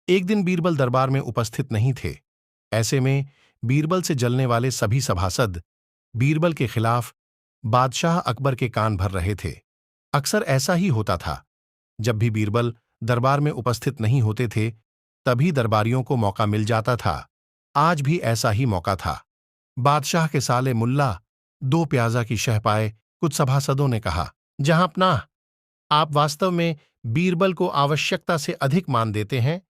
एक दिन बीरबल दरबार में उपस्थित नहीं थे। ऐसे में बीरबल से जलने वाले सभी सभासद बीरबल के खिलाफ बादशाह अकबर के कान भर रहे थे। अक्सर ऐसा ही होता था। जब भी बीरबल दरबार में उपस्थित नहीं होते थे, तभी दरबारियों को मौका मिल जाता था। आज भी ऐसा ही मौका था। बादशाह के साले मुल्ला दो प्याजा की शह पाए कुछ सभासदों ने कहा, जहांपना, आप वास्तव में बीरबल को आवश्यकता से अधिक मान देते हैं।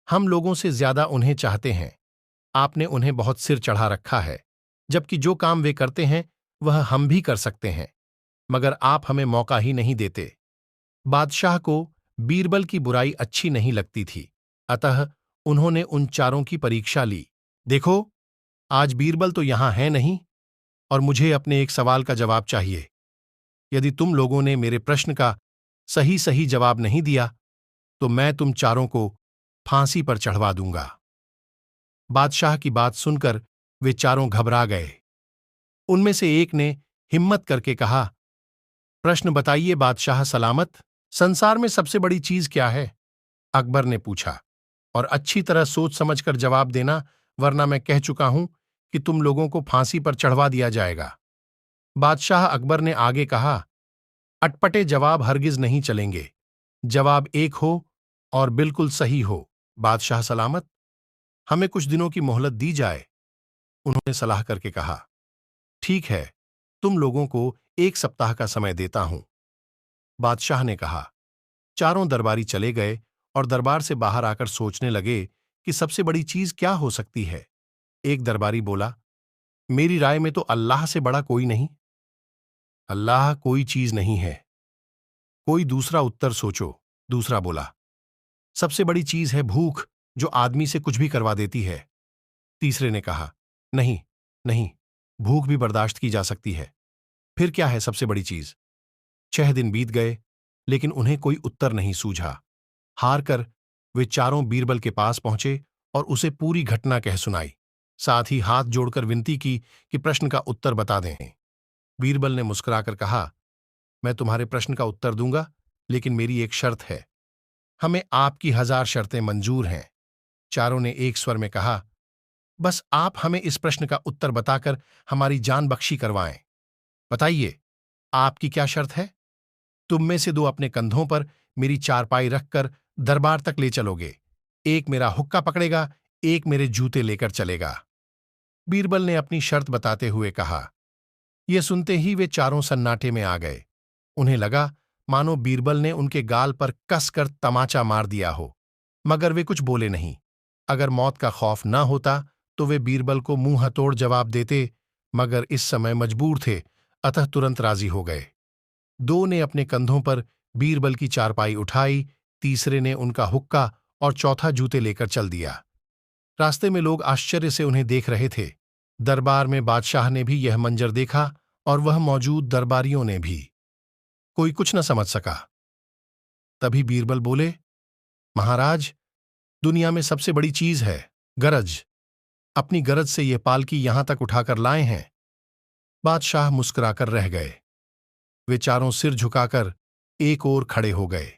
हम लोगों से ज्यादा उन्हें चाहते हैं। आपने उन्हें बहुत सिर चढ़ा रखा है, जबकि जो काम वे करते हैं वह हम भी कर सकते हैं, मगर आप हमें मौका ही नहीं देते। बादशाह को बीरबल की बुराई अच्छी नहीं लगती थी, अतः उन्होंने उन चारों की परीक्षा ली। देखो, आज बीरबल तो यहां है नहीं और मुझे अपने एक सवाल का जवाब चाहिए। यदि तुम लोगों ने मेरे प्रश्न का सही सही जवाब नहीं दिया, तो मैं तुम चारों को फांसी पर चढ़वा दूंगा। बादशाह की बात सुनकर वे चारों घबरा गए। उनमें से एक ने हिम्मत करके कहा, प्रश्न बताइए बादशाह सलामत, संसार में सबसे बड़ी चीज क्या है? अकबर ने पूछा, और अच्छी तरह सोच समझकर जवाब देना, वरना मैं कह चुका हूं कि तुम लोगों को फांसी पर चढ़वा दिया जाएगा। बादशाह अकबर ने आगे कहा, अटपटे जवाब हरगिज नहीं चलेंगे। जवाब एक हो और बिल्कुल सही हो। बादशाह सलामत, हमें कुछ दिनों की मोहलत दी जाए। उन्होंने सलाह करके कहा, ठीक है, तुम लोगों को 1 सप्ताह का समय देता हूं। बादशाह ने कहा। चारों दरबारी चले गए और दरबार से बाहर आकर सोचने लगे कि सबसे बड़ी चीज क्या हो सकती है। एक दरबारी बोला, मेरी राय में तो अल्लाह से बड़ा कोई नहीं। अल्लाह कोई चीज नहीं है। कोई दूसरा उत्तर सोचो। दूसरा बोला, सबसे बड़ी चीज है भूख, जो आदमी से कुछ भी करवा देती है। तीसरे ने कहा, नहीं नहीं, भूख भी बर्दाश्त की जा सकती है। फिर क्या है सबसे बड़ी चीज? 6 दिन बीत गए, लेकिन उन्हें कोई उत्तर नहीं सूझा। हार कर वे चारों बीरबल के पास पहुंचे और उसे पूरी घटना कह सुनाई। साथ ही हाथ जोड़कर विनती की कि प्रश्न का उत्तर बता दें। बीरबल ने मुस्कुराकर कहा, मैं तुम्हारे प्रश्न का उत्तर दूंगा, लेकिन मेरी एक शर्त है। हमें आपकी 1000 शर्तें मंजूर हैं। चारों ने एक स्वर में कहा, बस आप हमें इस प्रश्न का उत्तर बताकर हमारी जान बख्शी करवाएं। बताइए, आपकी क्या शर्त है? तुम में से 2 अपने कंधों पर मेरी चारपाई रखकर दरबार तक ले चलोगे। एक मेरा हुक्का पकड़ेगा, एक मेरे जूते लेकर चलेगा। बीरबल ने अपनी शर्त बताते हुए कहा। यह सुनते ही वे चारों सन्नाटे में आ गए। उन्हें लगा मानो बीरबल ने उनके गाल पर कसकर तमाचा मार दिया हो, मगर वे कुछ बोले नहीं। अगर मौत का खौफ न होता तो वे बीरबल को मुंह हथोड़ जवाब देते, मगर इस समय मजबूर थे, अतः तुरंत राजी हो गए। 2 ने अपने कंधों पर बीरबल की चारपाई उठाई, तीसरे ने उनका हुक्का और चौथा जूते लेकर चल दिया। रास्ते में लोग आश्चर्य से उन्हें देख रहे थे। दरबार में बादशाह ने भी यह मंजर देखा और वह मौजूद दरबारियों ने भी। कोई कुछ न समझ सका। तभी बीरबल बोले, महाराज, दुनिया में सबसे बड़ी चीज है गरज। अपनी गरज से यह पालकी यहां तक उठाकर लाए हैं। बादशाह मुस्कुराकर रह गए। वे चारों सिर झुकाकर एक ओर खड़े हो गए।